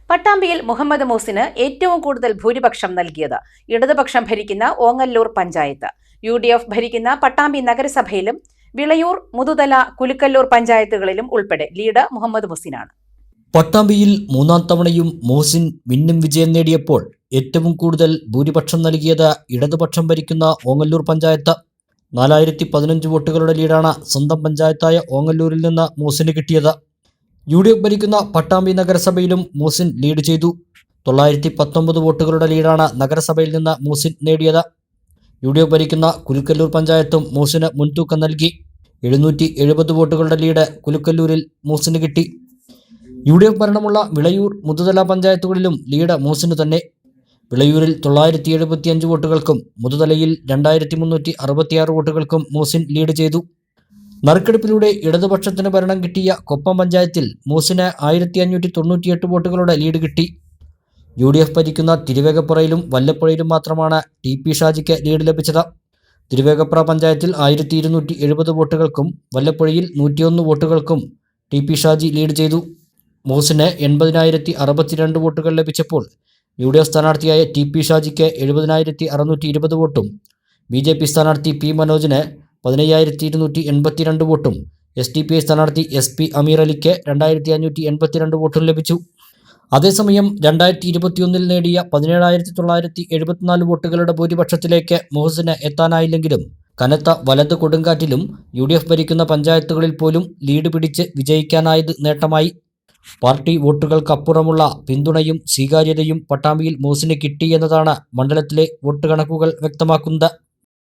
പട്ടാമ്പിയിൽ മുഹമ്മദ് മൂസിന് ഏറ്റവും കൂടുതൽ ഭൂരിപക്ഷം നൽകിയത് ഇടതുപക്ഷം ഭരിക്കുന്ന ഓങ്ങല്ലൂർ പഞ്ചായത്ത്. UDF ഭരിക്കുന്ന പട്ടാമ്പി നഗരസഭയിലും വിളയൂർ, മുതുതല, കുലുക്കല്ലൂർ പഞ്ചായത്തുകളിലും ഉൾപ്പെടെ ലീഡ് മുഹമ്മദ് മൂസിനാണ്. പട്ടാമ്പിയിൽ മൂന്നാം തവണയും മൂസിൻ മിന്നും വിജയം നേടിയപ്പോൾ ഏറ്റവും കൂടുതൽ ഭൂരിപക്ഷം നൽകിയത് ഇടതുപക്ഷം ഭരിക്കുന്ന ഓങ്ങല്ലൂർ പഞ്ചായത്ത്. 4015 വോട്ടുകളുടെ ലീഡാണ് സ്വന്തം പഞ്ചായത്തായ ഓങ്ങല്ലൂരിൽ നിന്ന് മൂസിന് കിട്ടിയത്. UDF ഭരിക്കുന്ന പട്ടാമ്പി നഗരസഭയിലും മൂസിൻ ലീഡ് ചെയ്തു. 919 വോട്ടുകളുടെ ലീഡാണ് നഗരസഭയിൽ നിന്ന് മൂസിൻ നേടിയത്. UDF ഭരിക്കുന്ന കുലുക്കല്ലൂർ പഞ്ചായത്തും മൂസിന് മുൻതൂക്കം നൽകി. 770 വോട്ടുകളുടെ ലീഡ് കുലുക്കല്ലൂരിൽ മൂസിന് കിട്ടി. UDF ഭരണമുള്ള വിളയൂർ, മുതുതല പഞ്ചായത്തുകളിലും ലീഡ് മൂസിന് തന്നെ. വിളയൂരിൽ 975 വോട്ടുകൾക്കും മുതുതലയിൽ 2366 വോട്ടുകൾക്കും മൂസിൻ ലീഡ് ചെയ്തു. നറുക്കെടുപ്പിലൂടെ ഇടതുപക്ഷത്തിന് ഭരണം കിട്ടിയ കൊപ്പം പഞ്ചായത്തിൽ മൂസിന് 1598 വോട്ടുകളുടെ ലീഡ് കിട്ടി. UDF ഭരിക്കുന്ന തിരുവേഗപ്പുറയിലും വല്ലപ്പുഴയിലും മാത്രമാണ് TP ഷാജിക്ക് ലീഡ് ലഭിച്ചത്. തിരുവേഗപ്പുറ പഞ്ചായത്തിൽ 1270 വോട്ടുകൾക്കും വല്ലപ്പുഴയിൽ 101 വോട്ടുകൾക്കും TP ഷാജി ലീഡ് ചെയ്തു. മൂസിന് 80,062 വോട്ടുകൾ ലഭിച്ചപ്പോൾ UDF സ്ഥാനാർത്ഥിയായ TP ഷാജിക്ക് 70,620 വോട്ടും BJP സ്ഥാനാർത്ഥി P മനോജിന് 15,282 വോട്ടും SDPI സ്ഥാനാർത്ഥി SP അമീർ അലിക്ക് 2,582 വോട്ടും ലഭിച്ചു. അതേസമയം 2021 നേടിയ 17,974 വോട്ടുകളുടെ ഭൂരിപക്ഷത്തിലേക്ക് മൂസിന് എത്താനായില്ലെങ്കിലും കനത്ത വലത് കൊടുങ്കാറ്റിലും UDF ഭരിക്കുന്ന പഞ്ചായത്തുകളിൽ പോലും ലീഡ് പിടിച്ച് വിജയിക്കാനായത് നേട്ടമായി. പാർട്ടി വോട്ടുകൾക്കപ്പുറമുള്ള പിന്തുണയും സ്വീകാര്യതയും പട്ടാമ്പിയിൽ മൂസിന് കിട്ടിയെന്നതാണ് മണ്ഡലത്തിലെ വോട്ട് കണക്കുകൾ വ്യക്തമാക്കുന്നത്.